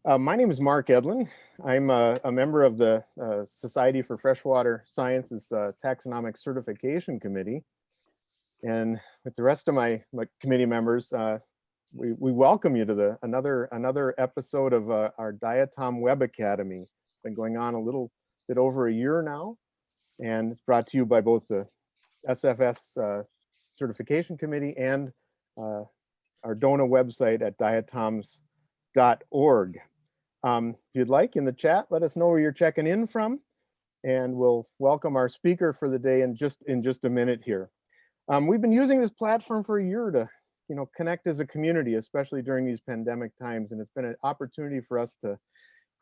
My name is Mark Edlin. I'm a member of the Society for Freshwater Science's Taxonomic Certification Committee. And with the rest of my committee members, we welcome you to another episode of our Diatom Web Academy. It's been going on a little bit over a year now, and it's brought to you by both the SFS Certification Committee and our DONA website at diatoms.org. If you'd like, in the chat, let us know where you're checking in from, and we'll welcome our speaker for the day in just a minute here. We've been using this platform for a year to, connect as a community, especially during these pandemic times, and it's been an opportunity for us to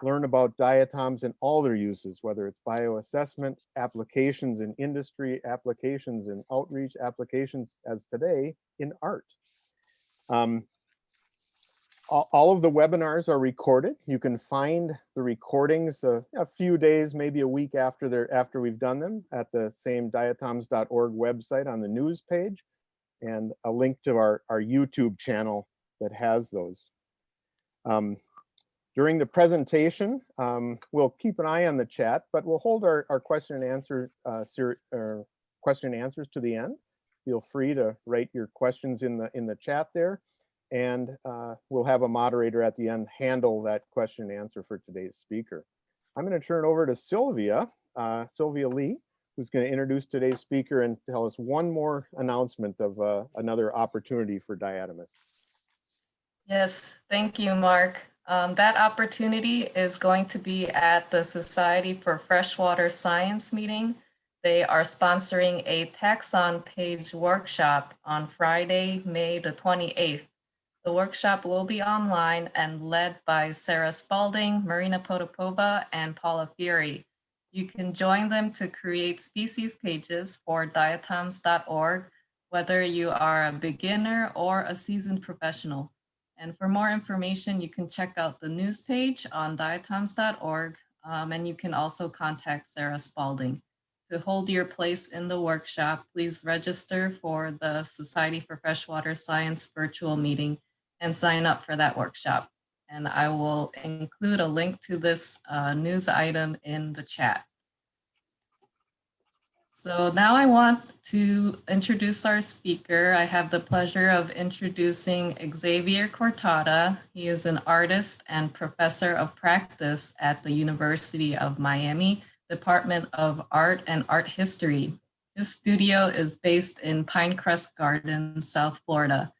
learn about diatoms and all their uses, whether it's bioassessment, applications in industry, applications in outreach, applications as today in art. All of the webinars are recorded. You can find the recordings a few days, maybe a week after we've done them, at the same diatoms.org website on the news page, and a link to our YouTube channel that has those. During the presentation, we'll keep an eye on the chat, but we'll hold our question and answers to the end. Feel free to write your questions in the chat there. And we'll have a moderator at the end handle that question and answer for today's speaker. I'm going to turn it over to Sylvia Lee, who's going to introduce today's speaker and tell us one more announcement of another opportunity for diatomists. Yes, thank you, Mark. That opportunity is going to be at the Society for Freshwater Science meeting. They are sponsoring a taxon page workshop on Friday, May the 28th. The workshop will be online and led by Sarah Spalding, Marina Potapova, and Paula Fury. You can join them to create species pages for diatoms.org, whether you are a beginner or a seasoned professional. And for more information, you can check out the news page on diatoms.org, and you can also contact Sarah Spalding. To hold your place in the workshop, please register for the Society for Freshwater Science virtual meeting and sign up for that workshop. And I will include a link to this news item in the chat. So now I want to introduce our speaker. I have the pleasure of introducing Xavier Cortada. He is an artist and professor of practice at the University of Miami, Department of Art and Art History. His studio is based in Pinecrest Gardens, South Florida.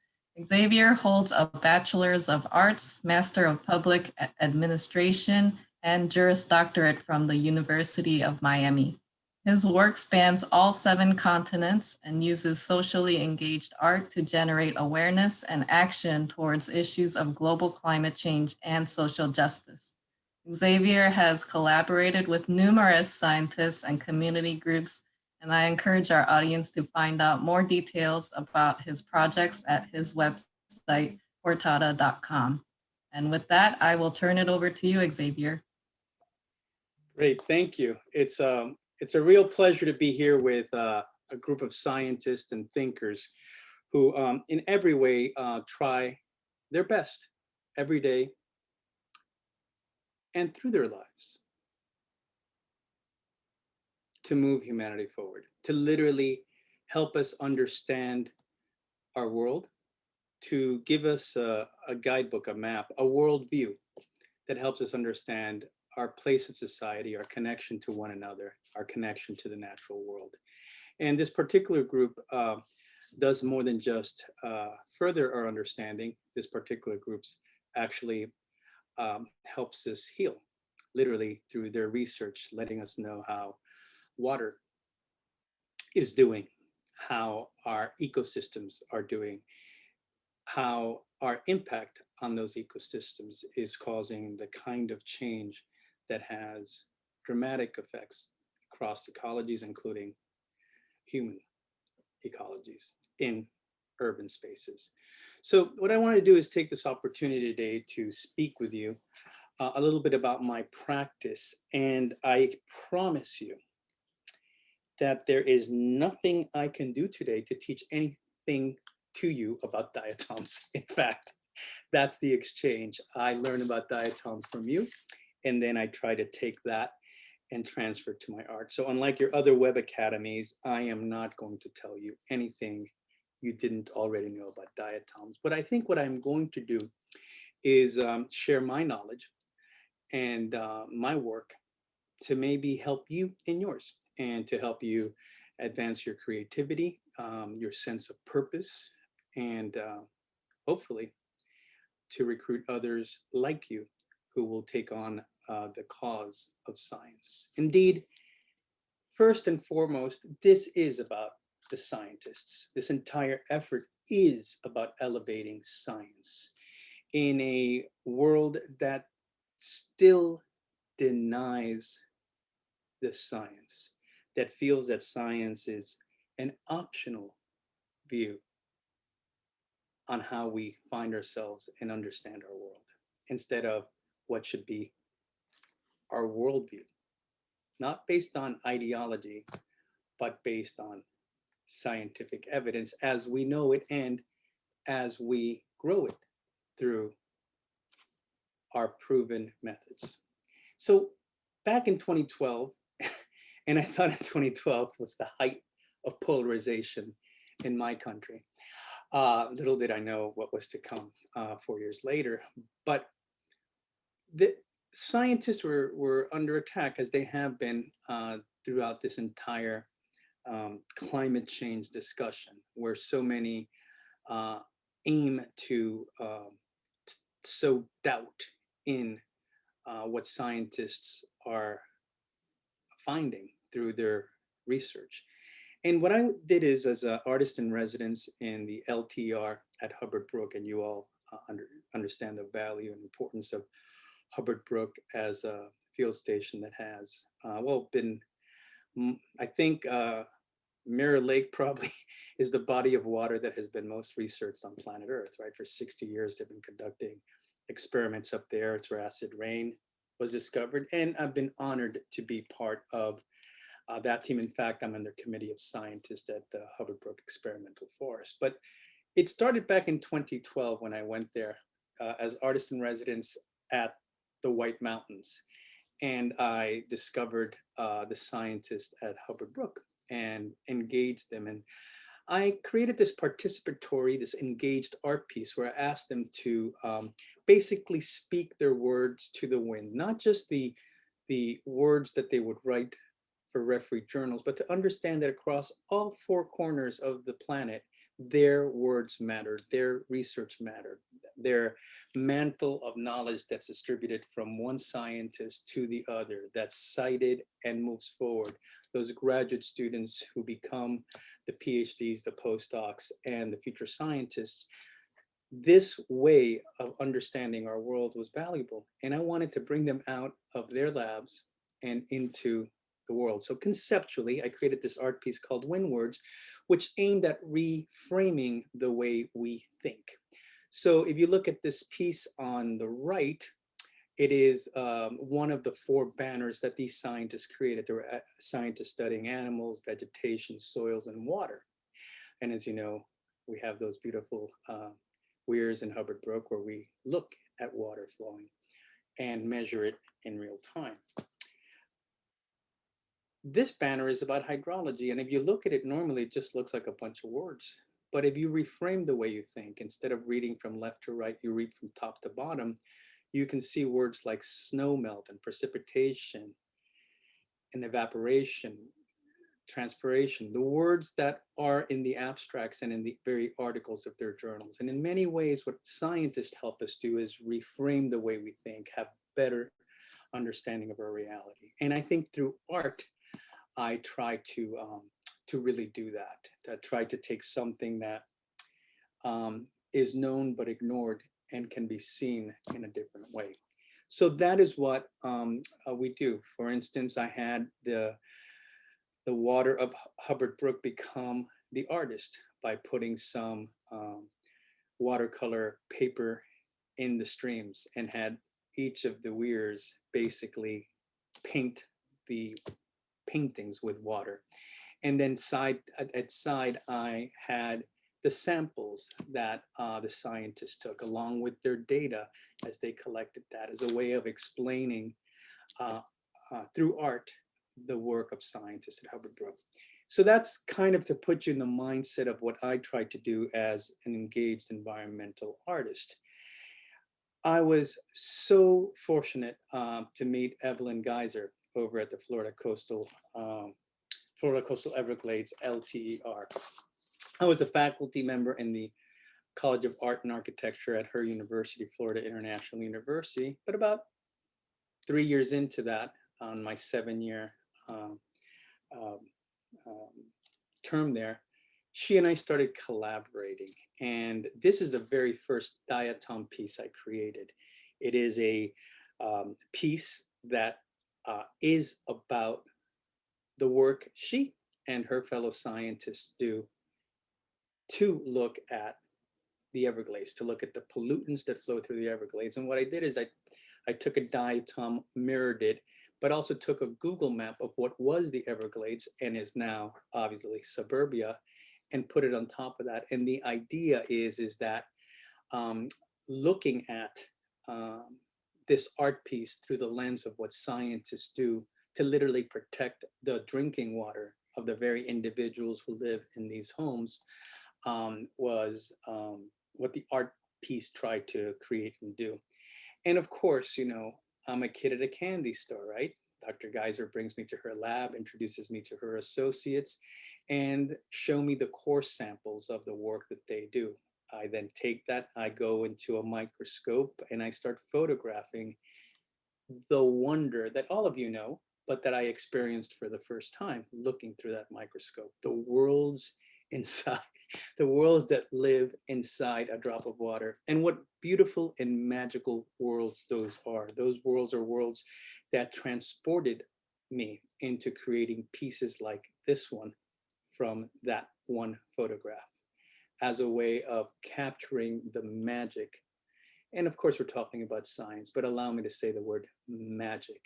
Xavier holds a Bachelor's of Arts, Master of Public Administration, and Juris Doctorate from the University of Miami. His work spans all 7 continents and uses socially engaged art to generate awareness and action towards issues of global climate change and social justice. Xavier has collaborated with numerous scientists and community groups, and I encourage our audience to find out more details about his projects at his website, cortada.com. And with that, I will turn it over to you, Xavier. Great, thank you. It's a real pleasure to be here with a group of scientists and thinkers who in every way try their best every day and through their lives to move humanity forward, to literally help us understand our world, to give us a guidebook, a map, a worldview that helps us understand our place in society, our connection to one another, our connection to the natural world. And this particular group does more than just further our understanding. This particular group actually helps us heal, literally through their research, letting us know how water is doing, how our ecosystems are doing, how our impact on those ecosystems is causing the kind of change that has dramatic effects across ecologies, including human ecologies in urban spaces. So what I want to do is take this opportunity today to speak with you a little bit about my practice. And I promise you that there is nothing I can do today to teach anything to you about diatoms. In fact, That's the exchange. I learn about diatoms from you, and then I try to take that and transfer to my art. So unlike your other web academies, I am not going to tell you anything you didn't already know about diatoms. But I think what I'm going to do is share my knowledge and my work to maybe help you in yours and to help you advance your creativity, your sense of purpose, and hopefully to recruit others like you who will take on the cause of science. Indeed, first and foremost, this is about the scientists. This entire effort is about elevating science in a world that still denies the science, that feels that science is an optional view on how we find ourselves and understand our world, instead of what should be our worldview, not based on ideology, but based on scientific evidence as we know it and as we grow it through our proven methods. So back in 2012, and I thought in 2012 was the height of polarization in my country. Little did I know what was to come 4 years later. But the scientists were under attack, as they have been throughout this entire climate change discussion, where so many aim to sow doubt in what scientists are finding through their research. And what I did is, as an artist in residence in the LTER at Hubbard Brook, and you all understand the value and importance of Hubbard Brook as a field station that has, been, I think Mirror Lake probably is the body of water that has been most researched on planet Earth, right? For 60 years, they've been conducting experiments up there. It's where acid rain was discovered. And I've been honored to be part of that team. In fact, I'm in their committee of scientists at the Hubbard Brook Experimental Forest. But it started back in 2012 when I went there as artist in residence at the White Mountains. And I discovered the scientists at Hubbard Brook and engaged them. And I created this participatory, this engaged art piece where I asked them to basically speak their words to the wind, not just the words that they would write for referee journals, but to understand that across all four corners of the planet, their words mattered, their research mattered, their mantle of knowledge that's distributed from one scientist to the other, that's cited and moves forward. Those graduate students who become the PhDs, the postdocs, and the future scientists. This way of understanding our world was valuable, and I wanted to bring them out of their labs and into the world. So conceptually, I created this art piece called Windwords, which aimed at reframing the way we think. So if you look at this piece on the right, it is one of the four banners that these scientists created. There were scientists studying animals, vegetation, soils, and water. And as you know, we have those beautiful weirs in Hubbard Brook where we look at water flowing and measure it in real time. This banner is about hydrology, and if you look at it normally, it just looks like a bunch of words. But if you reframe the way you think, instead of reading from left to right, you read from top to bottom, you can see words like snow melt and precipitation and evaporation, transpiration, the words that are in the abstracts and in the very articles of their journals. And in many ways, what scientists help us do is reframe the way we think, have better understanding of our reality. And I think through art, I try to really do that. I try to take something that is known but ignored and can be seen in a different way. So that is what we do. For instance, I had the water of Hubbard Brook become the artist by putting some watercolor paper in the streams and had each of the weirs basically paint the paintings with water. And then side I had the samples that the scientists took, along with their data as they collected that, as a way of explaining through art the work of scientists at Hubbard Brook. So that's kind of to put you in the mindset of what I try to do as an engaged environmental artist. I was so fortunate to meet Evelyn Geyser over at the Florida Coastal Everglades, LTER. I was a faculty member in the College of Art and Architecture at her university, Florida International University. But about 3 years into that, on my 7-year term there, she and I started collaborating. And this is the very first diatom piece I created. It is a piece that is about the work she and her fellow scientists do to look at the Everglades, to look at the pollutants that flow through the Everglades. And what I did is I took a diatom, mirrored it, but also took a Google map of what was the Everglades and is now obviously suburbia, and put it on top of that. And the idea is that looking at this art piece through the lens of what scientists do to literally protect the drinking water of the very individuals who live in these homes was what the art piece tried to create and do. And of course, you know, I'm a kid at a candy store, right? Dr. Geyser brings me to her lab, introduces me to her associates, and show me the core samples of the work that they do. I then take that, I go into a microscope, and I start photographing the wonder that all of you know, but that I experienced for the first time looking through that microscope. The worlds inside, the worlds that live inside a drop of water. And what beautiful and magical worlds those are. Those worlds are worlds that transported me into creating pieces like this one from that one photograph as a way of capturing the magic. And of course, we're talking about science, but allow me to say the word magic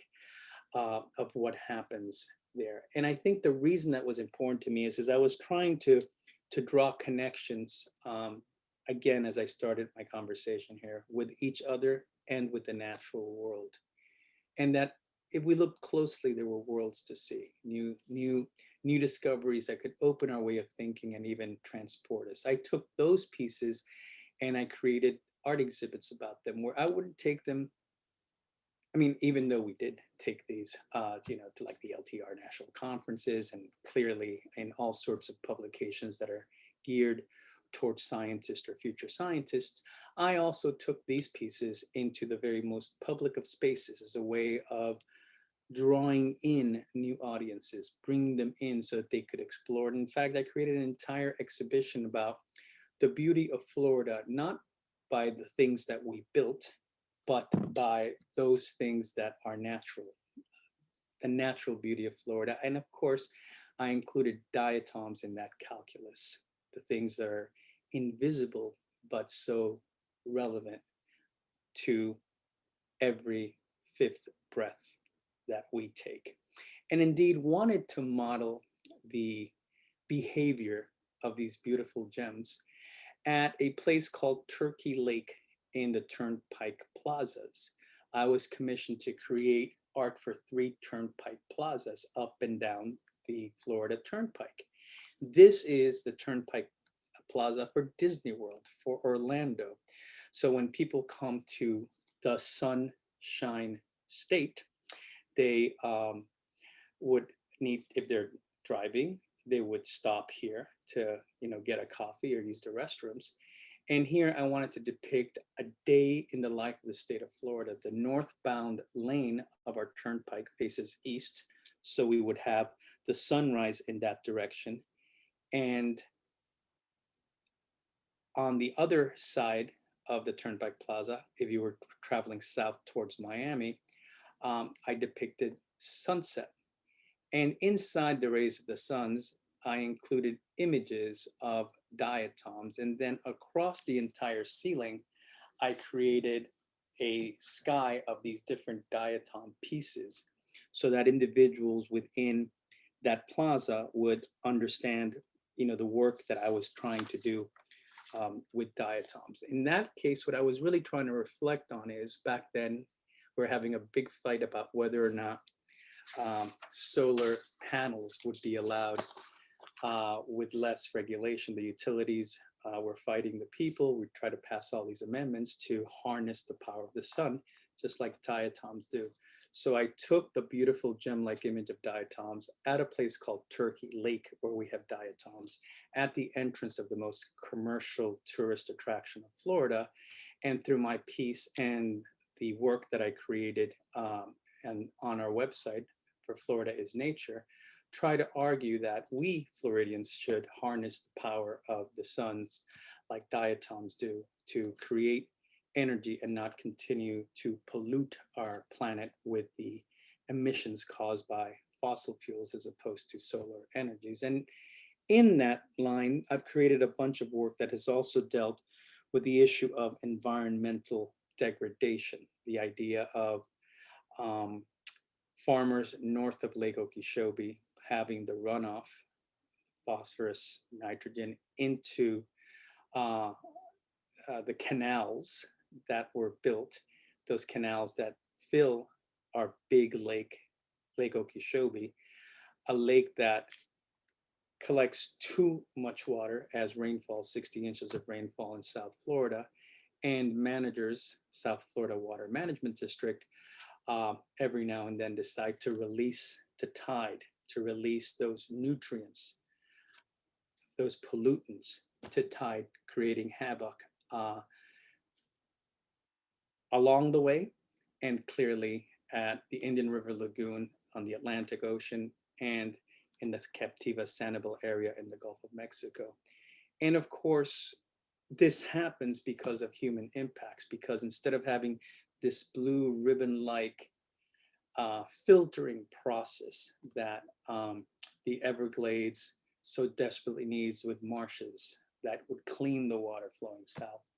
of what happens there. And I think the reason that was important to me is I was trying to draw connections, again, as I started my conversation here, with each other and with the natural world. And that if we look closely, there were worlds to see, new discoveries that could open our way of thinking and even transport us. I took those pieces and I created art exhibits about them where I wouldn't take them. I mean, even though we did take these, you know, to like the LTR national conferences and clearly in all sorts of publications that are geared towards scientists or future scientists, I also took these pieces into the very most public of spaces as a way of drawing in new audiences, bringing them in so that they could explore it. In fact, I created an entire exhibition about the beauty of Florida, not by the things that we built, but by those things that are natural, the natural beauty of Florida. And of course, I included diatoms in that calculus, the things that are invisible, but so relevant to every fifth breath that we take. And indeed wanted to model the behavior of these beautiful gems at a place called Turkey Lake in the Turnpike Plazas. I was commissioned to create art for 3 Turnpike Plazas up and down the Florida Turnpike. This is the Turnpike Plaza for Disney World, for Orlando. So when people come to the Sunshine State, they would need, if they're driving, they would stop here to, you know, get a coffee or use the restrooms. And here I wanted to depict a day in the life of the state of Florida. The northbound lane of our turnpike faces east, so we would have the sunrise in that direction. And on the other side of the Turnpike Plaza, if you were traveling south towards Miami, I depicted sunset. And inside the rays of the suns, I included images of diatoms. And then across the entire ceiling, I created a sky of these different diatom pieces so that individuals within that plaza would understand, you know, the work that I was trying to do with diatoms. In that case, what I was really trying to reflect on is back then, we're having a big fight about whether or not solar panels would be allowed with less regulation. The utilities were fighting the people. We try to pass all these amendments to harness the power of the sun, just like diatoms do. So I took the beautiful gem-like image of diatoms at a place called Turkey Lake, where we have diatoms, at the entrance of the most commercial tourist attraction of Florida. And through my piece and the work that I created and on our website for Florida is Nature, try to argue that we Floridians should harness the power of the suns like diatoms do to create energy and not continue to pollute our planet with the emissions caused by fossil fuels as opposed to solar energies. And in that line, I've created a bunch of work that has also dealt with the issue of environmental degradation, the idea of farmers north of Lake Okeechobee having the runoff, phosphorus, nitrogen, into the canals that were built, those canals that fill our big lake, Lake Okeechobee, a lake that collects too much water as rainfall, 60 inches of rainfall in South Florida, and managers, South Florida Water Management District, every now and then decide to release to tide, to release those nutrients, those pollutants to tide, creating havoc along the way, and clearly at the Indian River Lagoon on the Atlantic Ocean and in the Captiva Sanibel area in the Gulf of Mexico. And of course, this happens because of human impacts, because instead of having this blue ribbon-like filtering process that the Everglades so desperately needs with marshes that would clean the water flowing south,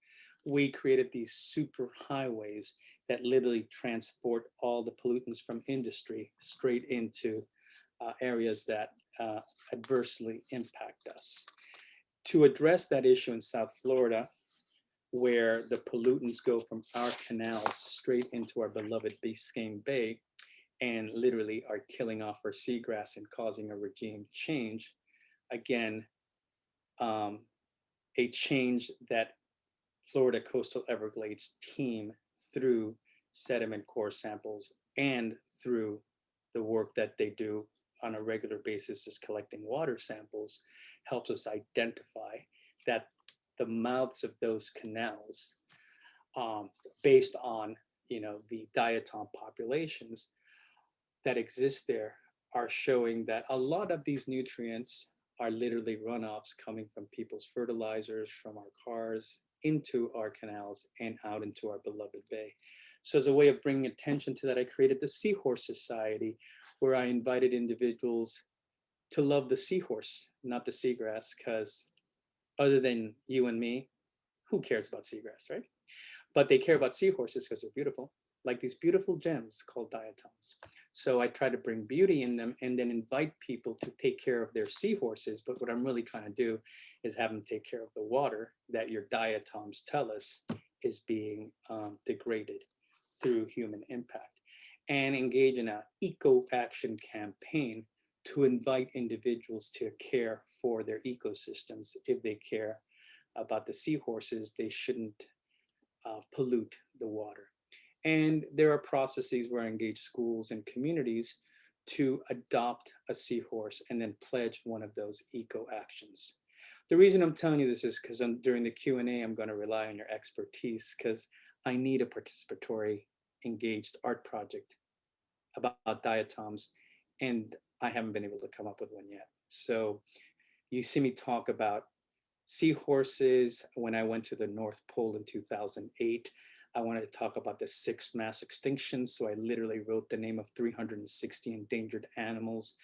we created these super highways that literally transport all the pollutants from industry straight into areas that adversely impact us. To address that issue in South Florida, where the pollutants go from our canals straight into our beloved Biscayne Bay and literally are killing off our seagrass and causing a regime change, again, a change that Florida Coastal Everglades team, through sediment core samples and through the work that they do on a regular basis is collecting water samples, helps us identify that the mouths of those canals, based on the diatom populations that exist there, are showing that a lot of these nutrients are literally runoffs coming from people's fertilizers, from our cars, into our canals and out into our beloved bay. So as a way of bringing attention to that, I created the Seahorse Society, where I invited individuals to love the seahorse, not the seagrass, because other than you and me, who cares about seagrass, right? But they care about seahorses because they're beautiful, like these beautiful gems called diatoms. So I try to bring beauty in them and then invite people to take care of their seahorses. But what I'm really trying to do is have them take care of the water that your diatoms tell us is being degraded through human impact, and engage in an eco-action campaign to invite individuals to care for their ecosystems. If they care about the seahorses, they shouldn't pollute the water. And there are processes where I engage schools and communities to adopt a seahorse and then pledge one of those eco actions. The reason I'm telling you this is because during the Q&A, I'm going to rely on your expertise, because I need a participatory, engaged art project about diatoms, and I haven't been able to come up with one yet. So you see me talk about seahorses when I went to the North Pole in 2008. I wanted to talk about the 6th mass extinction. So I literally wrote the name of 360 endangered animals,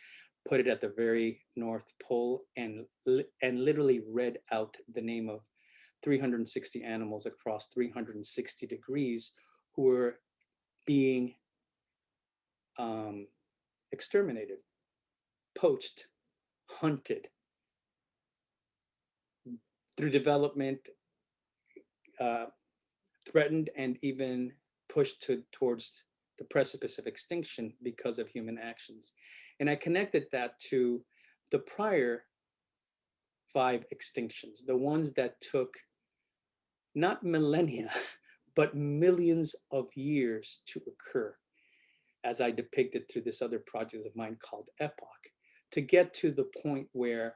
put it at the very North Pole, and literally read out the name of 360 animals across 360 degrees who were being exterminated, poached, hunted through development threatened and even pushed towards the precipice of extinction because of human actions. And I connected that to the prior 5 extinctions, the ones that took not millennia, but millions of years to occur, as I depicted through this other project of mine called Epoch, to get to the point where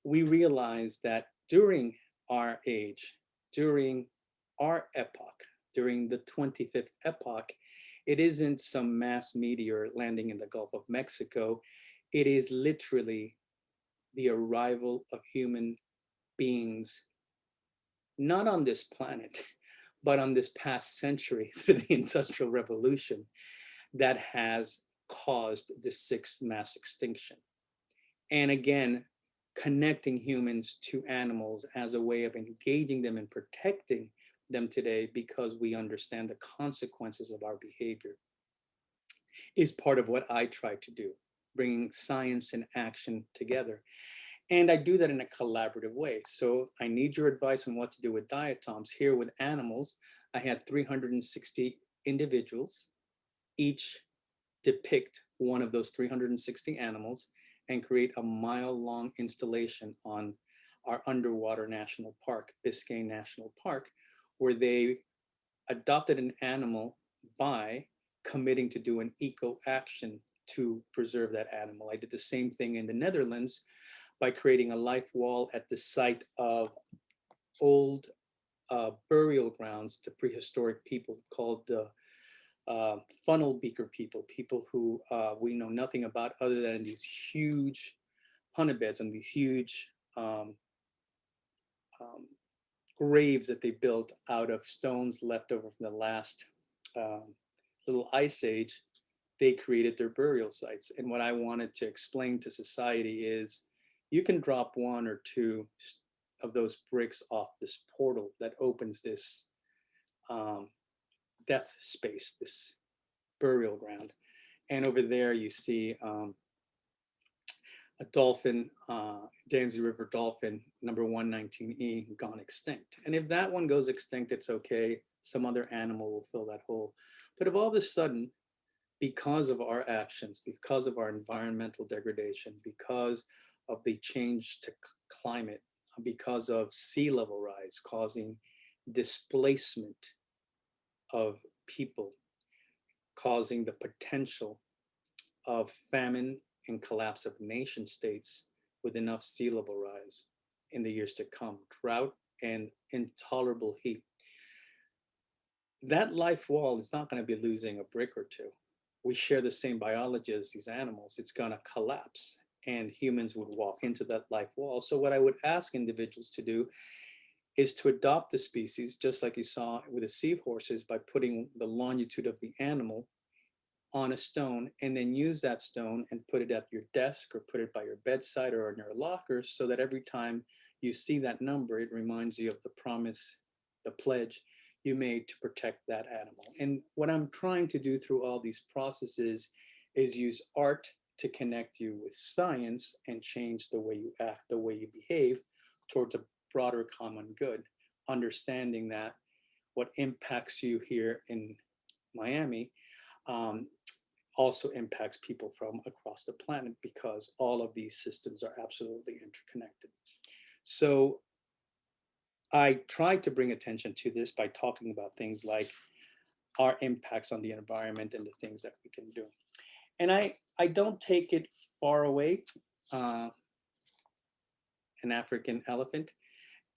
we realize that during our age, during our epoch, during the 25th epoch, it isn't some mass meteor landing in the Gulf of Mexico. It is literally the arrival of human beings, not on this planet, but on this past century through the Industrial Revolution, that has caused the 6th mass extinction. And again, connecting humans to animals as a way of engaging them and protecting them today, because we understand the consequences of our behavior, is part of what I try to do, bringing science and action together. And I do that in a collaborative way. So I need your advice on what to do with diatoms. Here with animals, I had 360 individuals, each depict one of those 360 animals and create a mile-long installation on our underwater national park, Biscayne National Park, where they adopted an animal by committing to do an eco-action to preserve that animal. I did the same thing in the Netherlands by creating a life wall at the site of old burial grounds to prehistoric people called the funnel beaker people, people who we know nothing about other than these huge honeybeds and these huge graves that they built out of stones left over from the last little ice age. They created their burial sites. And what I wanted to explain to society is you can drop 1 or 2 of those bricks off this portal that opens this death space, this burial ground. And over there you see a dolphin, Danzy River dolphin, number 119E, gone extinct. And if that one goes extinct, it's okay. Some other animal will fill that hole. But if all of a sudden, because of our actions, because of our environmental degradation, because of the change to climate, because of sea level rise causing displacement of people, causing the potential of famine and collapse of nation states with enough sea level rise in the years to come, drought and intolerable heat. That life wall is not going to be losing a brick or 2. We share the same biology as these animals. It's going to collapse and humans would walk into that life wall. So what I would ask individuals to do is to adopt the species, just like you saw with the seahorses, by putting the longitude of the animal on a stone, and then use that stone and put it at your desk or put it by your bedside or in your locker, so that every time you see that number, it reminds you of the promise, the pledge you made to protect that animal. And what I'm trying to do through all these processes is use art to connect you with science and change the way you act, the way you behave towards a broader common good, understanding that what impacts you here in Miami also impacts people from across the planet, because all of these systems are absolutely interconnected. So I tried to bring attention to this by talking about things like our impacts on the environment and the things that we can do. And I don't take it far away, an African elephant,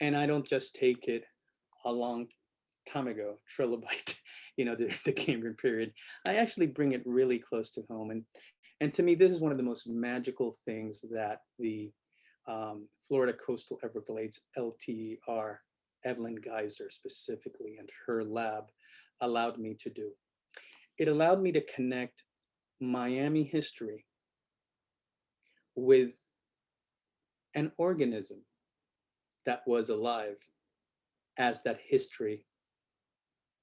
and I don't just take it a long time ago, trilobite, the Cambrian period. I actually bring it really close to home. And to me, this is one of the most magical things that the Florida Coastal Everglades LTER, Evelyn Geyser specifically, and her lab allowed me to do. It allowed me to connect Miami history with an organism that was alive as that history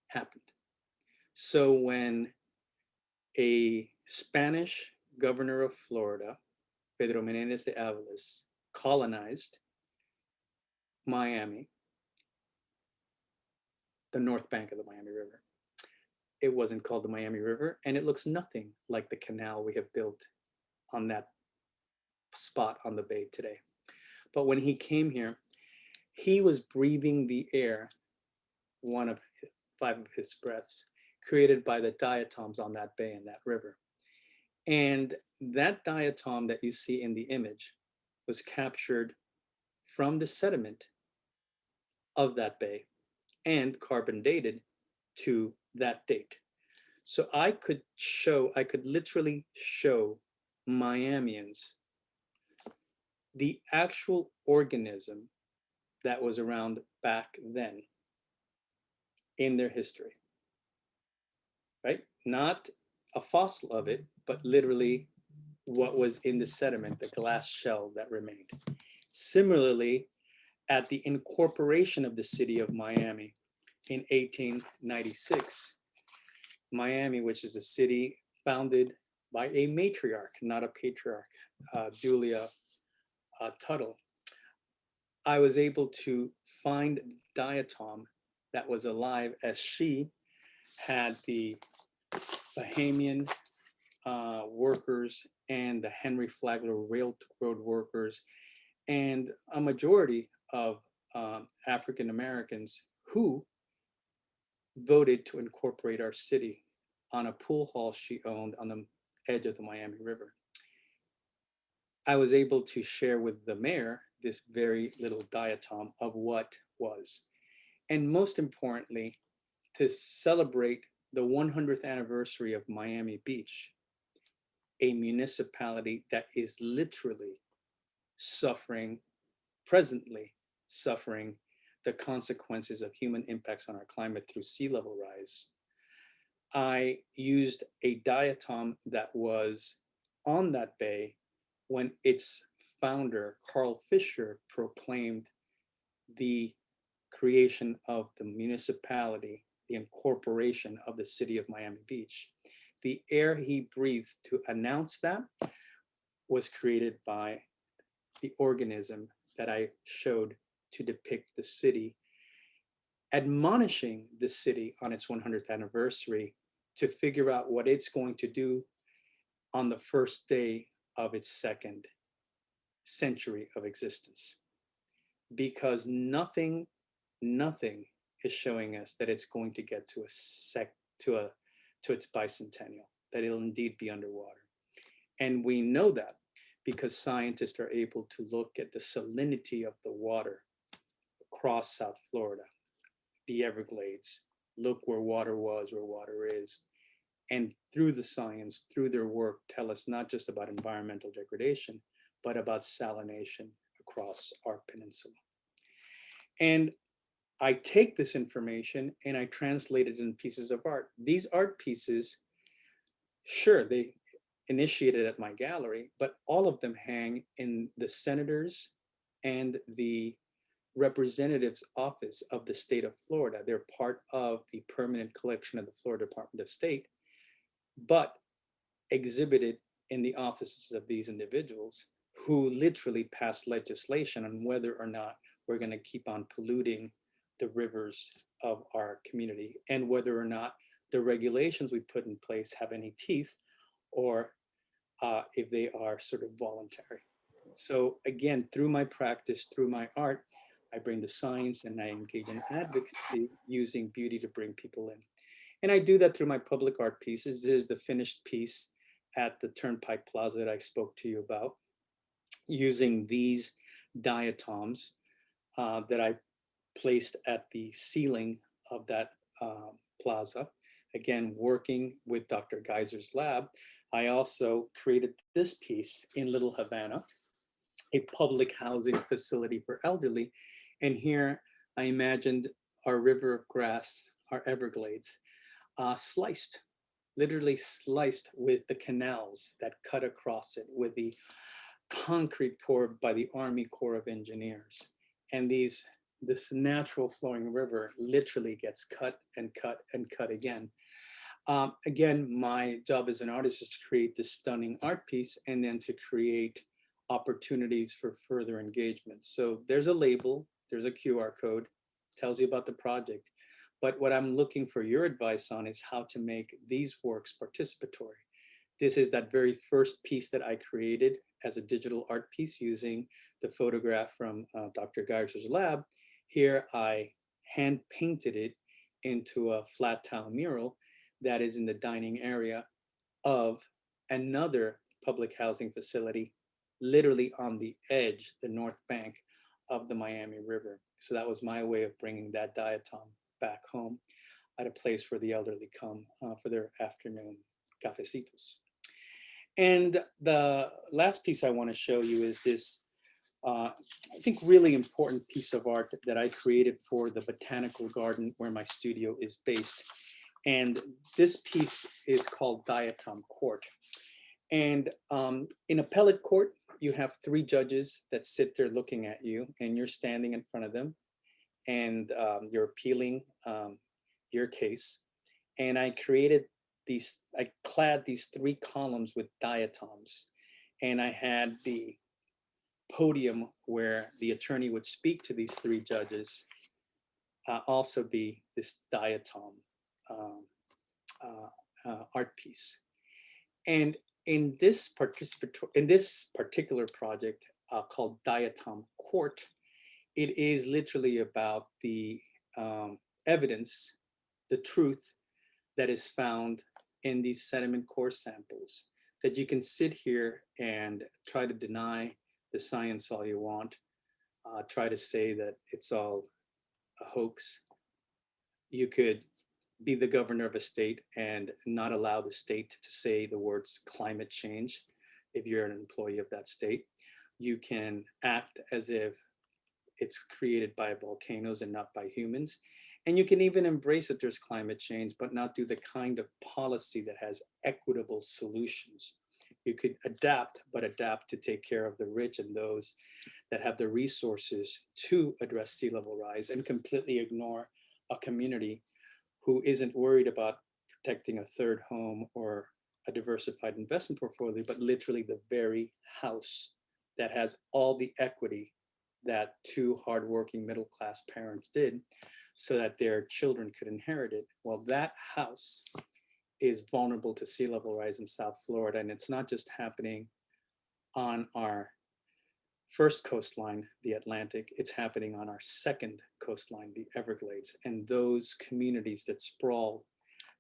happened. So when a Spanish governor of Florida, Pedro Menéndez de Áviles, colonized Miami, the north bank of the Miami River. It wasn't called the Miami River, and it looks nothing like the canal we have built on that spot on the bay today. But when he came here, he was breathing the air, one of 5 of his breaths, created by the diatoms on that bay and that river. And that diatom that you see in the image was captured from the sediment of that bay and carbon dated to that date. So I could literally show Miamians the actual organism that was around back then in their history, right? Not a fossil of it, but literally what was in the sediment, the glass shell that remained. Similarly, at the incorporation of the city of Miami in 1896, Miami, which is a city founded by a matriarch, not a patriarch, Julia Tuttle, I was able to find diatom that was alive, as she had the Bahamian workers and the Henry Flagler Railroad workers and a majority of African Americans who voted to incorporate our city on a pool hall she owned on the edge of the Miami River. I was able to share with the mayor this very little diatom of what was. And most importantly, to celebrate the 100th anniversary of Miami Beach, a municipality that is literally suffering, presently suffering the consequences of human impacts on our climate through sea level rise. I used a diatom that was on that bay when its founder, Carl Fisher, proclaimed the creation of the municipality, the incorporation of the city of Miami Beach. The air he breathed to announce that was created by the organism that I showed to depict the city, admonishing the city on its 100th anniversary to figure out what it's going to do on the first day of its second century of existence. Because nothing is showing us that it's going to get to its bicentennial, that it'll indeed be underwater. And we know that because scientists are able to look at the salinity of the water across South Florida, the Everglades, look where water was, where water is, and through the science, through their work, tell us not just about environmental degradation, but about salination across our peninsula. And I take this information and I translate it in pieces of art. These art pieces, sure, they initiated at my gallery, but all of them hang in the senators and the representative's office of the state of Florida. They're part of the permanent collection of the Florida Department of State, but exhibited in the offices of these individuals who literally passed legislation on whether or not we're going to keep on polluting the rivers of our community and whether or not the regulations we put in place have any teeth or if they are sort of voluntary. So again, through my practice, through my art, I bring the science and I engage in advocacy using beauty to bring people in. And I do that through my public art pieces. This is the finished piece at the Turnpike Plaza that I spoke to you about, using these diatoms that I placed at the ceiling of that plaza. Again, working with Dr. Geiser's lab, I also created this piece in Little Havana, a public housing facility for elderly. And here I imagined our river of grass, our Everglades, sliced, literally sliced with the canals that cut across it, with the concrete poured by the Army Corps of Engineers. And this natural flowing river literally gets cut and cut and cut again. Again, my job as an artist is to create this stunning art piece and then to create opportunities for further engagement. So there's a label, there's a QR code, tells you about the project, But what I'm looking for your advice on is how to make these works participatory. This is that very first piece that I created as a digital art piece using the photograph from Dr. Geiger's lab. Here I hand painted it into a flat tile mural that is in the dining area of another public housing facility, literally on the edge, the north bank of the Miami River. So that was my way of bringing that diatom back home at a place where the elderly come for their afternoon cafecitos. And the last piece I want to show you is this, I think, really important piece of art that I created for the botanical garden where my studio is based. And this piece is called Diatom Court. And in appellate court, you have 3 judges that sit there looking at you, and you're standing in front of them, and you're appealing your case. And I clad these 3 columns with diatoms, and I had the podium where the attorney would speak to these 3 judges also be this diatom art piece. And in this particular project called Diatom Court, it is literally about the evidence, the truth that is found in these sediment core samples, that you can sit here and try to deny the science all you want, try to say that it's all a hoax. You could be the governor of a state and not allow the state to say the words climate change if you're an employee of that state. You can act as if it's created by volcanoes and not by humans. And you can even embrace that there's climate change, but not do the kind of policy that has equitable solutions. You could adapt, but adapt to take care of the rich and those that have the resources to address sea level rise, and completely ignore a community who isn't worried about protecting a third home or a diversified investment portfolio, but literally the very house that has all the equity that 2 hardworking middle-class parents did so that their children could inherit it. Well, that house is vulnerable to sea level rise in South Florida, and it's not just happening on our first coastline, the Atlantic, it's happening on our second coastline, the Everglades, and those communities that sprawl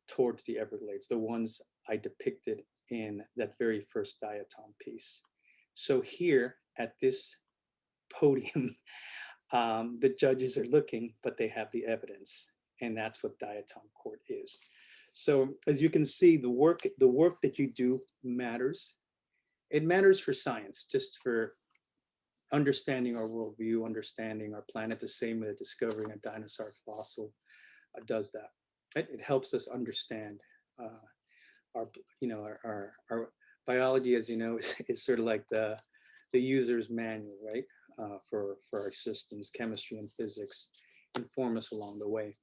towards the Everglades, the ones I depicted in that very first diatom piece. So here at this podium, the judges are looking, but they have the evidence, and that's what Diatom Court is. So as you can see, the work that you do matters. It matters for science, just for understanding our worldview, understanding our planet, the same way that discovering a dinosaur fossil does that. It helps us understand our biology, as you know, is sort of like the user's manual, right? For our systems, chemistry and physics inform us along the way.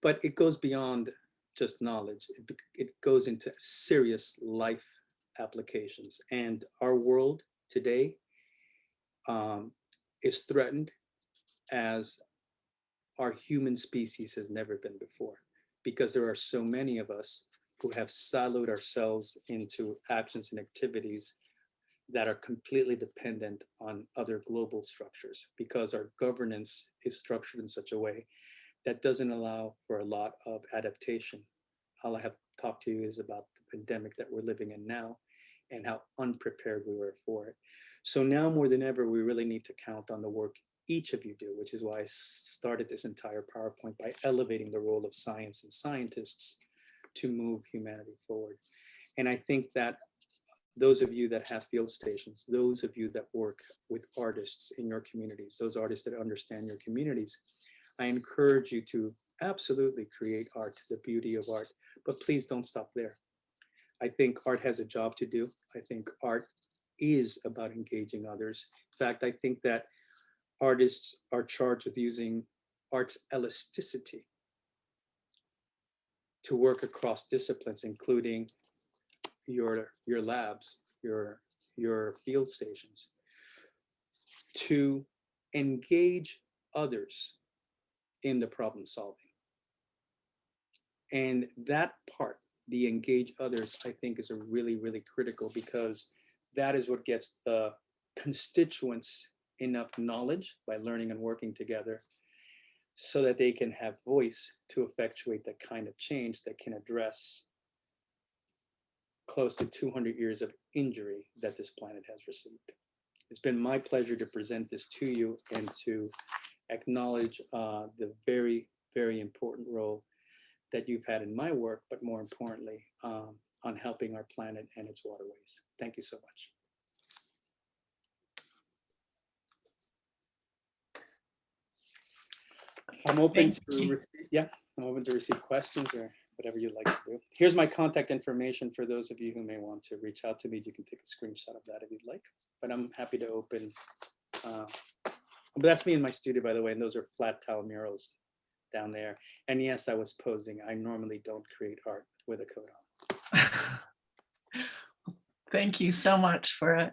But it goes beyond just knowledge. It goes into serious life applications. And our world today is threatened as our human species has never been before, because there are so many of us who have siloed ourselves into actions and activities that are completely dependent on other global structures, because our governance is structured in such a way that doesn't allow for a lot of adaptation. All I have talked to you is about the pandemic that we're living in now and how unprepared we were for it. So now more than ever, we really need to count on the work each of you do, which is why I started this entire PowerPoint by elevating the role of science and scientists to move humanity forward. And I think that those of you that have field stations, those of you that work with artists in your communities, those artists that understand your communities, I encourage you to absolutely create art, the beauty of art, but please don't stop there. I think art has a job to do. I think art is about engaging others. In fact, I think that artists are charged with using art's elasticity to work across disciplines, including your labs, your field stations, to engage others in the problem solving. And that part, the engage others, I think is a really, really critical, because that is what gets the constituents enough knowledge by learning and working together so that they can have voice to effectuate that kind of change that can address close to 200 years of injury that this planet has received. It's been my pleasure to present this to you and to acknowledge the very, very important role that you've had in my work, but more importantly, on helping our planet and its waterways. Thank you so much. I'm open to receive, I'm open to receive questions or whatever you'd like to do. Here's my contact information for those of you who may want to reach out to me. You can take a screenshot of that if you'd like, but I'm happy to open. But that's me in my studio, by the way, and those are flat tile murals down there. And yes, I was posing. I normally don't create art with a coat on. Thank you so much for an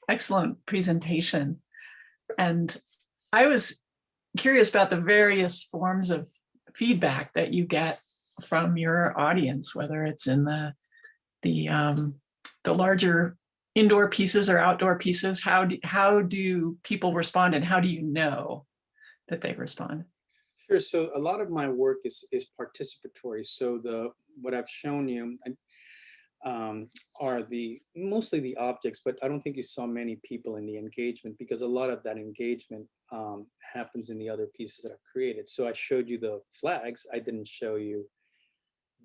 excellent presentation. And I was curious about the various forms of feedback that you get from your audience, whether it's in the larger indoor pieces or outdoor pieces. How do people respond, and how do you know that they respond? Sure. So a lot of my work is participatory. So what I've shown you are mostly the objects, but I don't think you saw many people in the engagement, because a lot of that engagement happens in the other pieces that I've created. So I showed you the flags. I didn't show you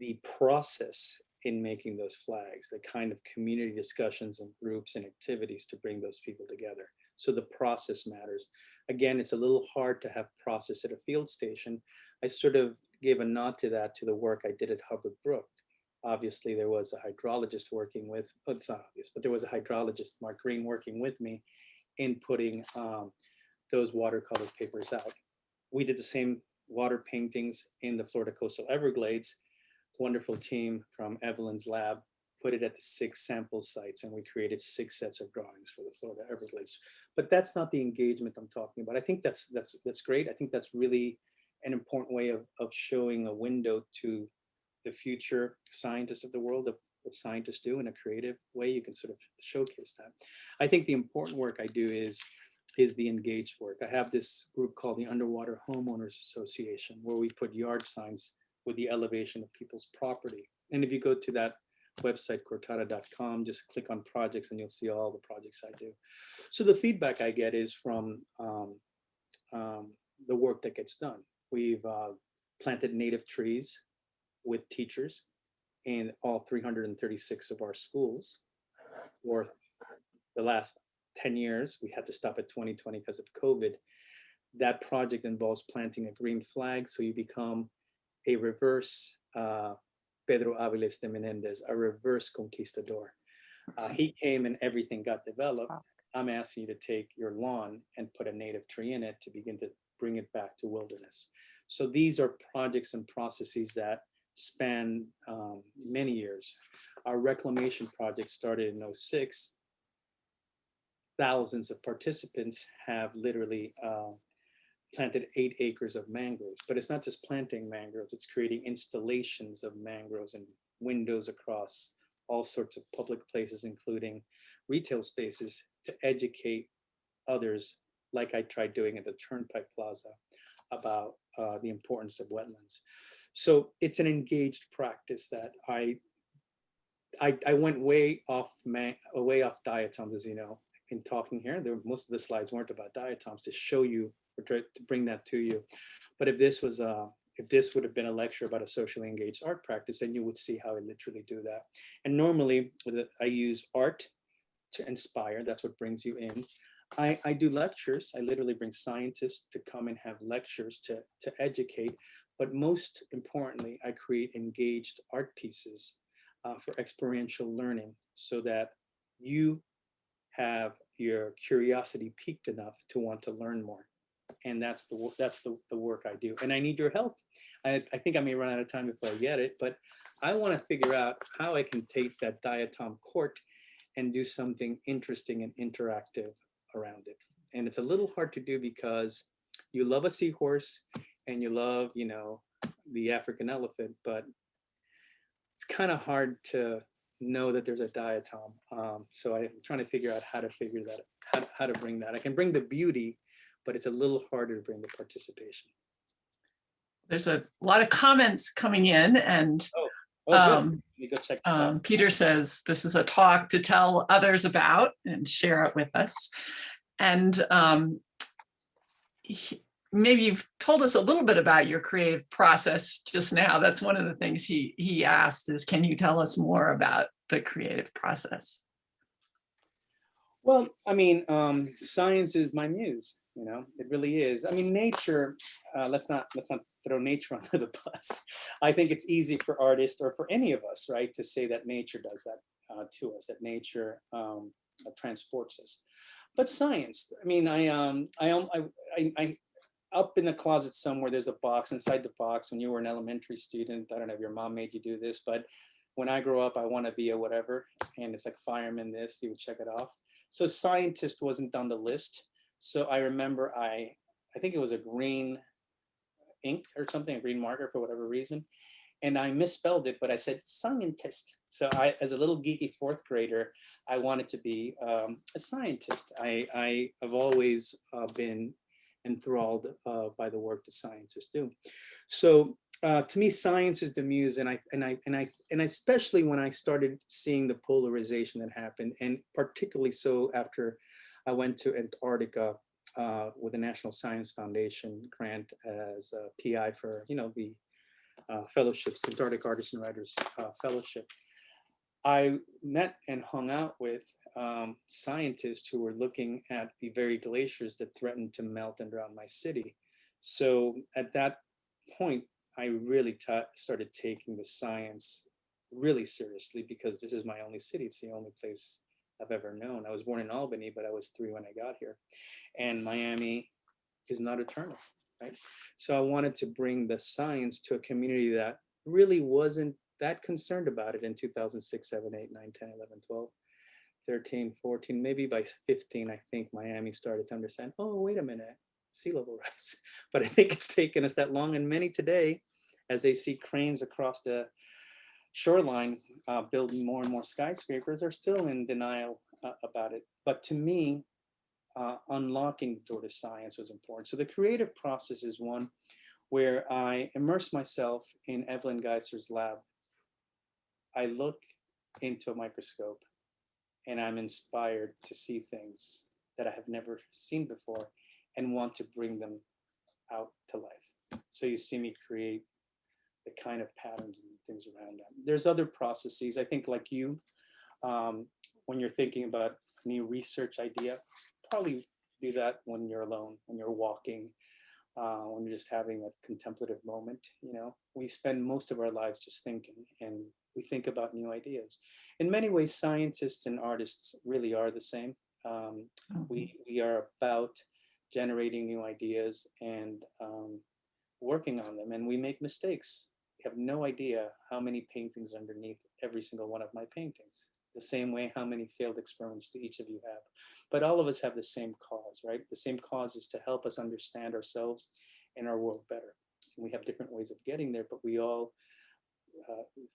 the process in making those flags, the kind of community discussions and groups and activities to bring those people together. So the process matters. Again, it's a little hard to have process at a field station. I sort of gave a nod to that, to the work I did at Hubbard Brook. Obviously, there was a hydrologist working with, it's not obvious, but there was a hydrologist, Mark Green, working with me in putting those watercolor papers out. We did the same water paintings in the Florida coastal Everglades. Wonderful team from Evelyn's lab put it at the 6 sample sites, and we created 6 sets of drawings for the Florida Everglades. But that's not the engagement I'm talking about. I think that's great. I think that's really an important way of showing a window to the future scientists of the world, of what scientists do in a creative way. You can sort of showcase that. I think the important work I do is the engaged work. I have this group called the Underwater Homeowners Association, where we put yard signs with the elevation of people's property. And if you go to that website, cortada.com, just click on projects and you'll see all the projects I do. So the feedback I get is from the work that gets done. We've planted native trees with teachers in all 336 of our schools for the last 10 years. We had to stop at 2020 because of COVID. That project involves planting a green flag, so you become a reverse Pedro Aviles de Menendez, a reverse conquistador. He came and everything got developed. I'm asking you to take your lawn and put a native tree in it to begin to bring it back to wilderness. So these are projects and processes that span many years. Our reclamation project started in '06. Thousands of participants have literally planted 8 acres of mangroves, but it's not just planting mangroves, it's creating installations of mangroves and windows across all sorts of public places, including retail spaces, to educate others, like I tried doing at the Turnpike Plaza, about the importance of wetlands. So it's an engaged practice that I went way off diatoms, as you know, in talking here. Most of the slides weren't about diatoms, to show you, or to bring that to you. But if this would have been a lecture about a socially engaged art practice, then you would see how I literally do that. And normally I use art to inspire. That's what brings you in. I do lectures. I literally bring scientists to come and have lectures to educate. But most importantly, I create engaged art pieces for experiential learning, so that you have your curiosity piqued enough to want to learn more. And that's the work I do. And I need your help. I think I may run out of time before I get it, but I want to figure out how I can take that Diatom Court and do something interesting and interactive around it. And it's a little hard to do because you love a seahorse, and you love, you know, the African elephant, but it's kind of hard to know that there's a diatom. So I'm trying to figure out how to figure that, how to bring that. I can bring the beauty, but it's a little harder to bring the participation. There's a lot of comments coming in, and Good. Let me go check that out. Peter says this is a talk to tell others about and share it with us. And maybe you've told us a little bit about your creative process just now. That's one of the things he asked is, can you tell us more about the creative process? Well, I mean, science is my muse, you know, it really is. I mean, nature, let's not throw nature under the bus. I think it's easy for artists or for any of us, right, to say that nature does that to us, that nature transports us. But science, I mean, I up in the closet somewhere, there's a box. Inside the box, when you were an elementary student, I don't know if your mom made you do this, but when I grow up, I want to be a whatever, and it's like fireman this, you would check it off. So scientist wasn't on the list. So I remember I think it was a green ink or something, a green marker for whatever reason. And I misspelled it, but I said scientist. So I, as a little geeky fourth grader, I wanted to be a scientist. I have always been enthralled by the work that scientists do. So to me, science is the muse, and especially when I started seeing the polarization that happened, and particularly so after I went to Antarctica with the National Science Foundation grant as a PI for, you know, the fellowships, the Antarctic Artists and Writers Fellowship. I met and hung out with scientists who were looking at the very glaciers that threatened to melt and drown my city. So at that point, I really started taking the science really seriously, because this is my only city. It's the only place I've ever known. I was born in Albany, but I was 3 when I got here. And Miami is not eternal, right? So I wanted to bring the science to a community that really wasn't that concerned about it in 2006, 7, 8, 9, 10, 11, 12, 13, 14, maybe by 15, I think Miami started to understand, oh, wait a minute, sea level rise. But I think it's taken us that long, and many today, as they see cranes across the shoreline building more and more skyscrapers, are still in denial about it. But to me, unlocking the door to science was important. So the creative process is one where I immerse myself in Evelyn Geiser's lab. I look into a microscope and I'm inspired to see things that I have never seen before and want to bring them out to life. So you see me create the kind of patterns and things around that. There's other processes, I think, like you, when you're thinking about a new research idea, probably do that when you're alone, when you're walking, when you're just having a contemplative moment. You know, we spend most of our lives just thinking, and we think about new ideas. In many ways, scientists and artists really are the same. We are about generating new ideas and working on them, and we make mistakes. We have no idea how many paintings underneath every single one of my paintings. The same way how many failed experiments do each of you have. But all of us have the same cause, right? The same cause is to help us understand ourselves and our world better. And we have different ways of getting there, but we all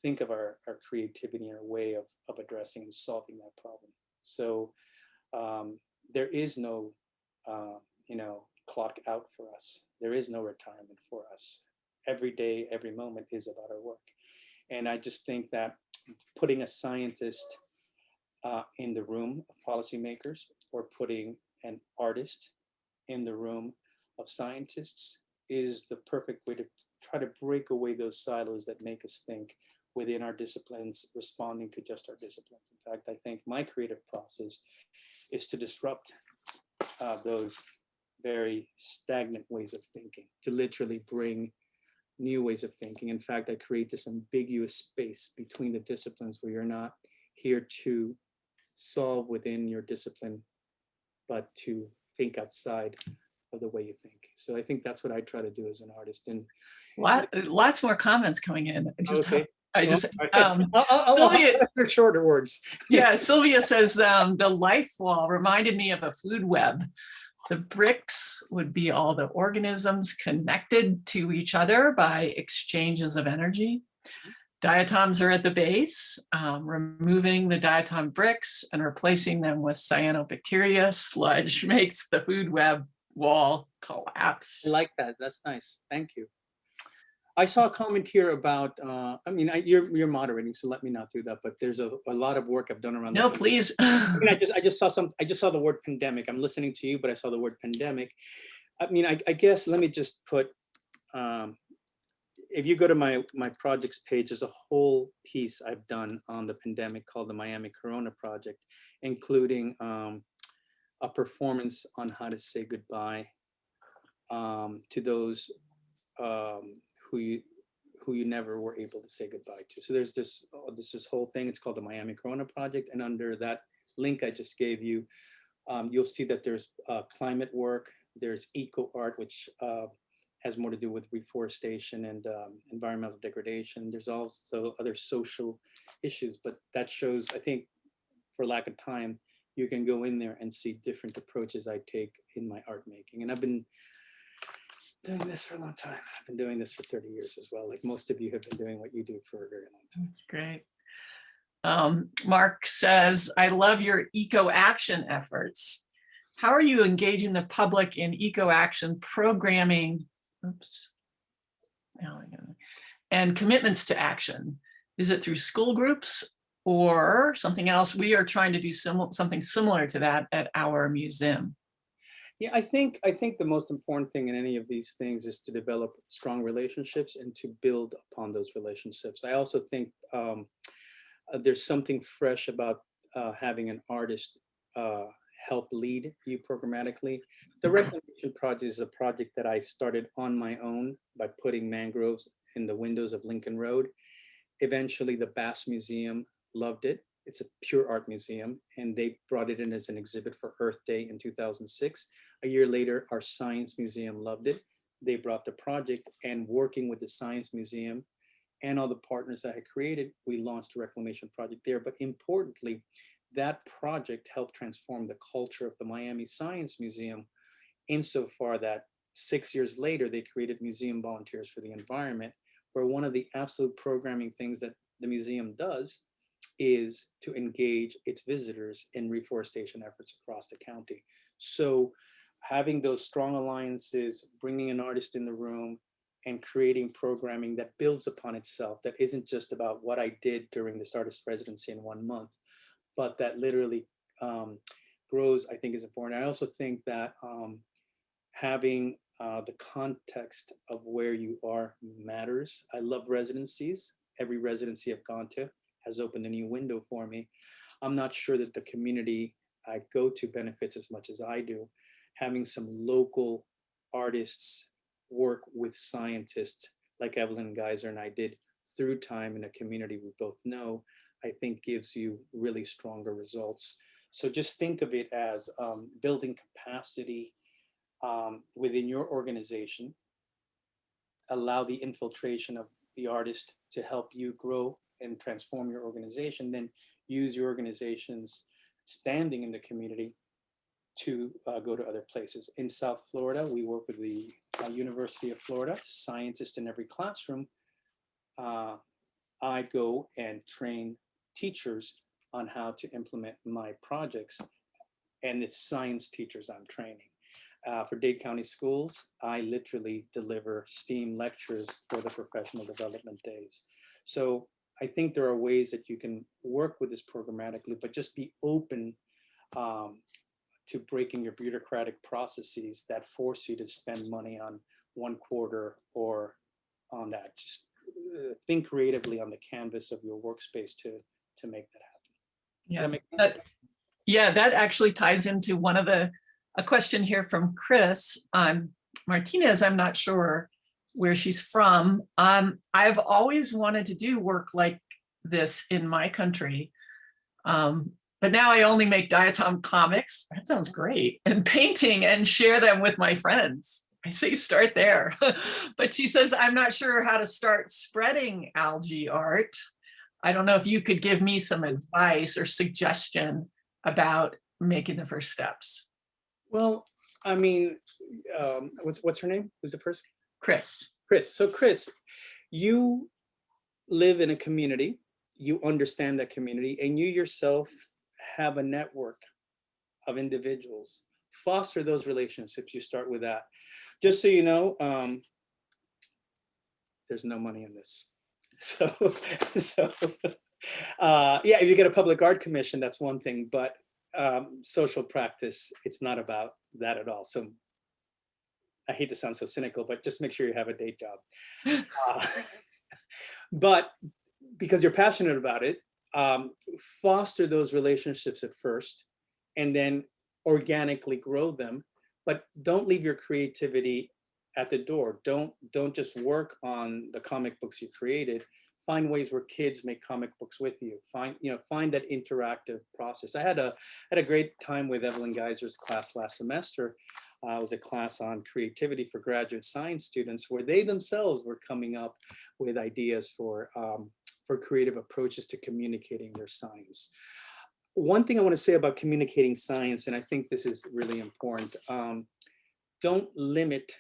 think of our creativity in a way of addressing and solving that problem. So there is no, clock out for us. There is no retirement for us. Every day, every moment is about our work. And I just think that putting a scientist in the room of policymakers, or putting an artist in the room of scientists, is the perfect way to try to break away those silos that make us think within our disciplines, responding to just our disciplines. In fact, I think my creative process is to disrupt those very stagnant ways of thinking, to literally bring new ways of thinking. In fact, I create this ambiguous space between the disciplines where you're not here to solve within your discipline, but to think outside of the way you think. So I think that's what I try to do as an artist. And lots more comments coming in. okay. Sylvia, shorter words. Yeah, Sylvia says the life wall reminded me of a food web. The bricks would be all the organisms connected to each other by exchanges of energy. Diatoms are at the base. Removing the diatom bricks and replacing them with cyanobacteria sludge makes the food web wall collapse. I like that. That's nice. Thank you. I saw a comment here about, you're moderating, so let me not do that, but there's a lot of work I've done around No, that. please. I just saw the word pandemic. I'm listening to you, but I saw the word pandemic. I guess, let me just put, if you go to my projects page, there's a whole piece I've done on the pandemic called the Miami Corona Project, including a performance on how to say goodbye to those who you never were able to say goodbye to. So there's this whole thing. It's called the Miami Corona Project, and under that link I just gave you, you'll see that there's climate work, there's eco art, which has more to do with reforestation and environmental degradation. There's also other social issues, but that shows, I think, for lack of time, you can go in there and see different approaches I take in my art making. And I've been doing this for a long time. I've been doing this for 30 years as well. Like most of you have been doing what you do for a very long time. That's great. Mark says, I love your eco-action efforts. How are you engaging the public in eco-action programming? Oops. And commitments to action? Is it through school groups or something else? We are trying to do something similar to that at our museum. Yeah, I think the most important thing in any of these things is to develop strong relationships and to build upon those relationships. I also think there's something fresh about having an artist help lead you programmatically. The Reclamation Project is a project that I started on my own by putting mangroves in the windows of Lincoln Road. Eventually, the Bass Museum loved it. It's a pure art museum, and they brought it in as an exhibit for Earth Day in 2006. A year later, our Science Museum loved it. They brought the project, and working with the Science Museum and all the partners I had created, we launched a Reclamation Project there. But importantly, that project helped transform the culture of the Miami Science Museum insofar that 6 years later, they created Museum Volunteers for the Environment, where one of the absolute programming things that the museum does is to engage its visitors in reforestation efforts across the county. So having those strong alliances, bringing an artist in the room, and creating programming that builds upon itself, that isn't just about what I did during this artist residency in 1 month, but that literally grows, I think is important. I also think that having the context of where you are matters. I love residencies. Every residency I've gone to has opened a new window for me. I'm not sure that the community I go to benefits as much as I do. Having some local artists work with scientists like Evelyn Geiser and I did through time in a community we both know, I think gives you really stronger results. So just think of it as building capacity within your organization, allow the infiltration of the artist to help you grow and transform your organization, then use your organization's standing in the community to go to other places. In South Florida, we work with the University of Florida, scientists in every classroom. I go and train teachers on how to implement my projects, and it's science teachers I'm training. For Dade County Schools, I literally deliver STEAM lectures for the professional development days. So I think there are ways that you can work with this programmatically, but just be open to breaking your bureaucratic processes that force you to spend money on one quarter or on that. Just think creatively on the canvas of your workspace to make that happen. Yeah, Does that make sense? yeah, that actually ties into one of a question here from Chris Martinez. I'm not sure where she's from. I've always wanted to do work like this in my country. But now I only make Diatom comics. That sounds great. And painting and share them with my friends. I say start there. But she says, I'm not sure how to start spreading algae art. I don't know if you could give me some advice or suggestion about making the first steps. Well, I mean, what's her name? Who's the person? Chris. Chris. So Chris, you live in a community, you understand that community, and you yourself have a network of individuals. Foster those relationships. You start with that. Just so you know, there's no money in this. So yeah, if you get a public art commission, that's one thing, but social practice, it's not about that at all. So I hate to sound so cynical, but just make sure you have a day job. But because you're passionate about it, foster those relationships at first, and then organically grow them. But don't leave your creativity at the door. Don't just work on the comic books you created. Find ways where kids make comic books with you. Find that interactive process. I had a great time with Evelyn Geiser's class last semester. It was a class on creativity for graduate science students, where they themselves were coming up with ideas for creative approaches to communicating their science. One thing I want to say about communicating science, and I think this is really important, don't limit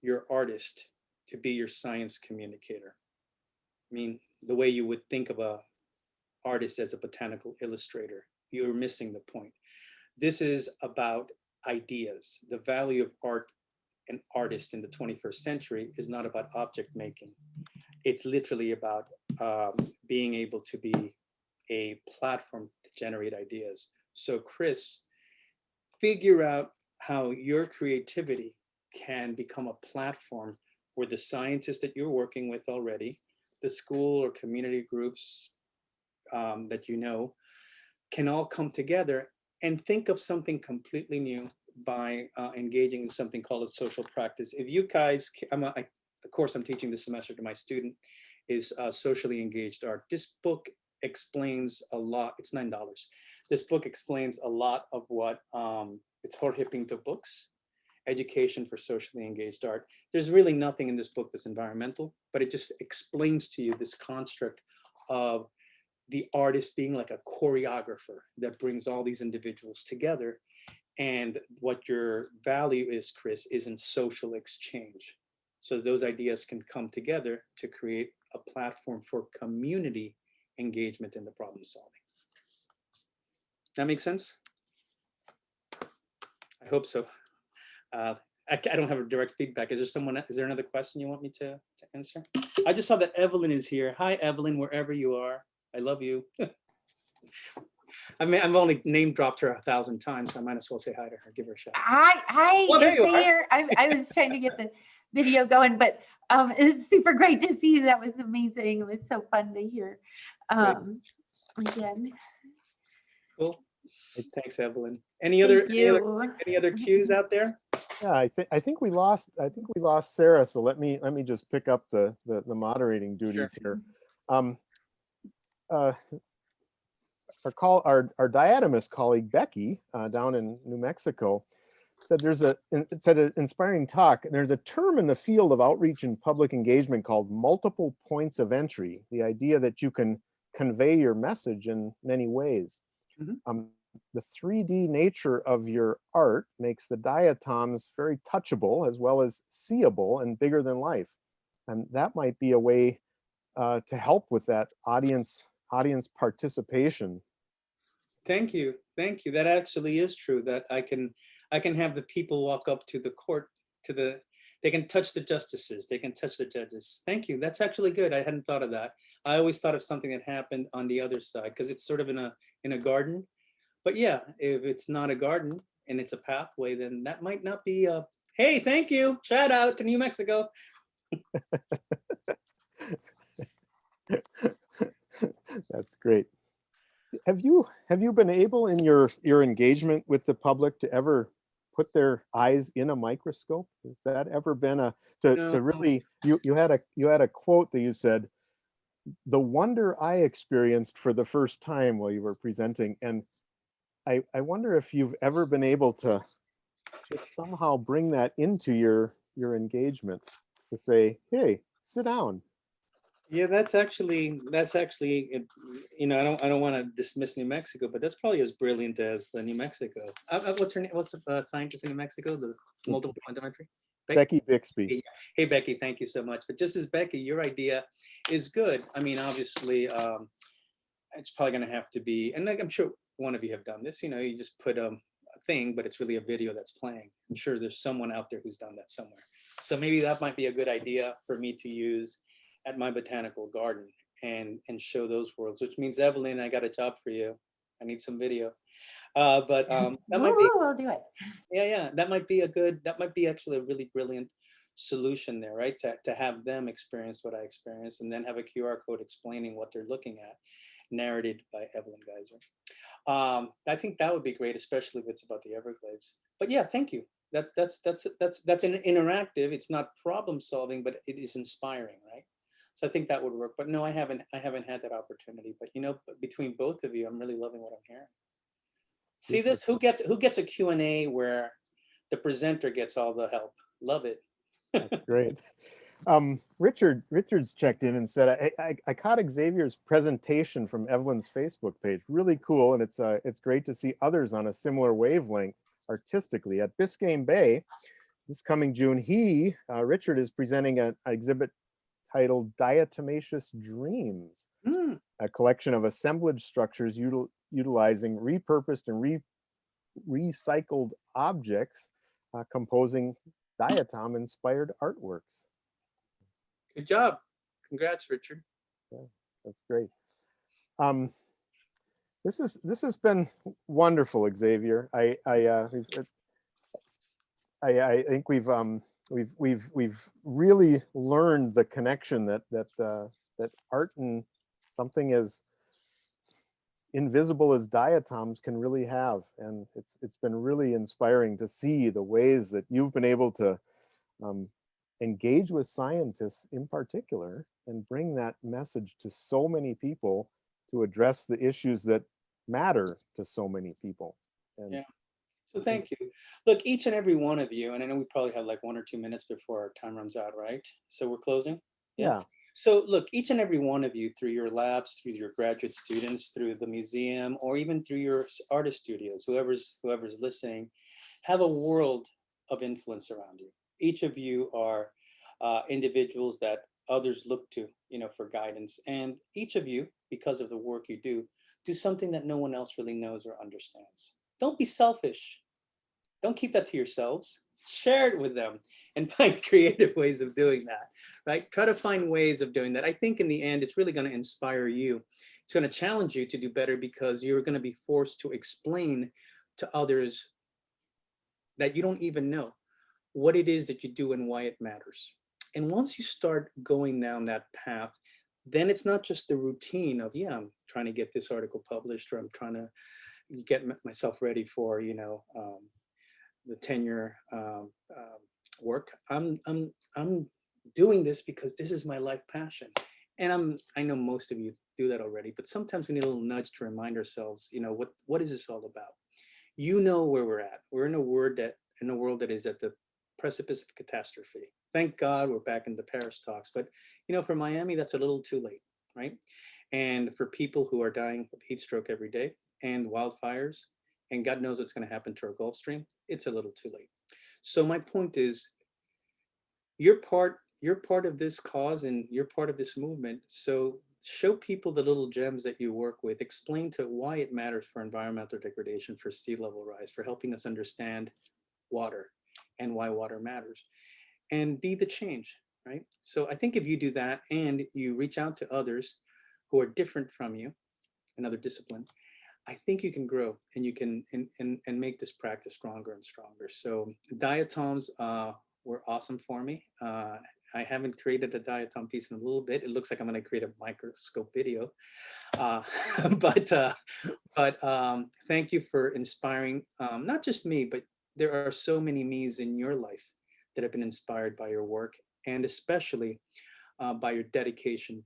your artist to be your science communicator. I mean, the way you would think of an artist as a botanical illustrator, you're missing the point. This is about ideas. The value of art and artist in the 21st century is not about object making. It's literally about being able to be a platform to generate ideas. So Chris, figure out how your creativity can become a platform where the scientists that you're working with already, the school or community groups that you know, can all come together and think of something completely new by engaging in something called a social practice. If you guys, the course I'm teaching this semester to my student is socially engaged art. This book explains a lot. It's $9. This book explains a lot of what it's Jorge Pinto books, Education for Socially Engaged Art. There's really nothing in this book that's environmental, but it just explains to you this construct of the artist being like a choreographer that brings all these individuals together. And what your value is, Chris, is in social exchange. So those ideas can come together to create a platform for community engagement in the problem solving. That makes sense? I hope so. I don't have a direct feedback. Is there another question you want me to answer? I just saw that Evelyn is here. Hi, Evelyn, wherever you are. I love you. I mean, I've only name dropped her 1,000 times, so I might as well say hi to her, give her a shout. Hi, Well, there you are. Xavier. I was trying to get the video going, but it's super great to see you. That was amazing. It was so fun to hear again. Cool. Thanks, Evelyn. Any other cues out there? Yeah, I think we lost Sarah. So let me just pick up the moderating duties here. Our diatomist colleague Becky down in New Mexico said an inspiring talk. And there's a term in the field of outreach and public engagement called multiple points of entry. The idea that you can convey your message in many ways. Mm-hmm. The 3D nature of your art makes the diatoms very touchable as well as seeable and bigger than life. And that might be a way to help with that audience participation. Thank you. That actually is true, that I can have the people walk up to the court, they can touch the justices, they can touch the judges. Thank you. That's actually good. I hadn't thought of that. I always thought of something that happened on the other side because it's sort of in a garden. But yeah, if it's not a garden and it's a pathway, then that might not be a, hey, thank you. Shout out to New Mexico. That's great. Have you been able in your engagement with the public to ever put their eyes in a microscope? Has that ever been to really, you had a quote that you said, the wonder I experienced for the first time while you were presenting, and I wonder if you've ever been able to just somehow bring that into your engagement, to say, hey, sit down. Yeah, that's actually, I don't want to dismiss New Mexico, but that's probably as brilliant as the New Mexico. What's her name? What's the scientist in New Mexico? The multiple quantum entry? Becky Bixby. Hey, hey, Becky, thank you so much. But just as Becky, your idea is good. I mean, obviously, it's probably going to have to be, and like, I'm sure one of you have done this. You just put a thing, but it's really a video that's playing. I'm sure there's someone out there who's done that somewhere. So maybe that might be a good idea for me to use at my botanical garden and show those worlds. Which means, Evelyn, I got a job for you. I need some video. But that might be, Woo, we'll do it. yeah, that might be that might be actually a really brilliant solution there, right? To have them experience what I experienced and then have a QR code explaining what they're looking at, narrated by Evelyn Geyser. I think that would be great, especially if it's about the Everglades. But yeah, thank you. That's an interactive. It's not problem solving, but it is inspiring, right? So I think that would work. But no, I haven't had that opportunity. But between both of you, I'm really loving what I'm hearing. See this? Who gets a Q&A where the presenter gets all the help? Love it. That's great. Richard's checked in and said, I caught Xavier's presentation from Evelyn's Facebook page. Really cool, and it's great to see others on a similar wavelength artistically. At Biscayne Bay, this coming June, Richard is presenting an exhibit titled Diatomaceous Dreams, a collection of assemblage structures utilizing repurposed and recycled objects, composing diatom-inspired artworks. Good job. Congrats, Richard. Yeah, that's great. This has been wonderful, Xavier. I think we've really learned the connection that art and something as invisible as diatoms can really have, and it's been really inspiring to see the ways that you've been able to engage with scientists in particular and bring that message to so many people to address the issues that matter to so many people. And yeah. So thank you. Look, each and every one of you, and I know we probably have like 1 or 2 minutes before our time runs out, right? So we're closing? yeah. So look, each and every one of you, through your labs, through your graduate students, through the museum, or even through your artist studios, whoever's listening, have a world of influence around you. Each of you are individuals that others look to, for guidance. And each of you, because of the work you do something that no one else really knows or understands. Don't be selfish. Don't keep that to yourselves. Share it with them and find creative ways of doing that, right? Try to find ways of doing that. I think in the end, it's really going to inspire you. It's going to challenge you to do better because you're going to be forced to explain to others that you don't even know what it is that you do and why it matters. And once you start going down that path, then it's not just the routine of, yeah, I'm trying to get this article published, or I'm trying to get myself ready for, the tenure work. I'm doing this because this is my life passion. And I know most of you do that already, but sometimes we need a little nudge to remind ourselves, what is this all about? Where we're at. We're in a world that is at the precipice of catastrophe. Thank God we're back in the Paris talks, but for Miami, that's a little too late, right? And for people who are dying of heat stroke every day and wildfires, and God knows what's going to happen to our Gulf Stream, it's a little too late. So my point is, you're part of this cause and you're part of this movement. So show people the little gems that you work with, explain to why it matters for environmental degradation, for sea level rise, for helping us understand water and why water matters, and be the change, right? So I think if you do that and you reach out to others who are different from you, another discipline, I think you can grow and you can and make this practice stronger and stronger. So diatoms were awesome for me. I haven't created a diatom piece in a little bit. It looks like I'm going to create a microscope video, but thank you for inspiring not just me, but there are so many me's in your life that have been inspired by your work, and especially by your dedication,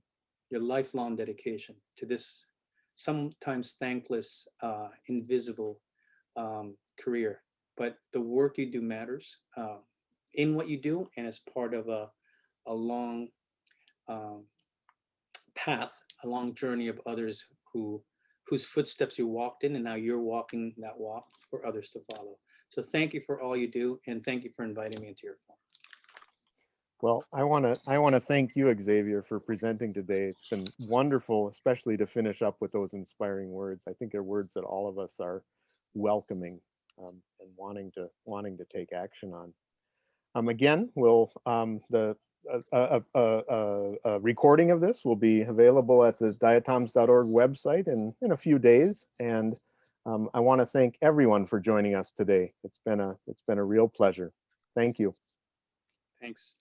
your lifelong dedication to this sometimes thankless, invisible career. But the work you do matters in what you do, and as part of a long path, a long journey of others whose footsteps you walked in, and now you're walking that walk for others to follow. So thank you for all you do, and thank you for inviting me into your forum. Well, I want to thank you, Xavier, for presenting today. It's been wonderful, especially to finish up with those inspiring words. I think they're words that all of us are welcoming and wanting to take action on. Again, the recording of this will be available at the diatoms.org website in a few days, and I want to thank everyone for joining us today. It's been a real pleasure. Thank you. Thanks.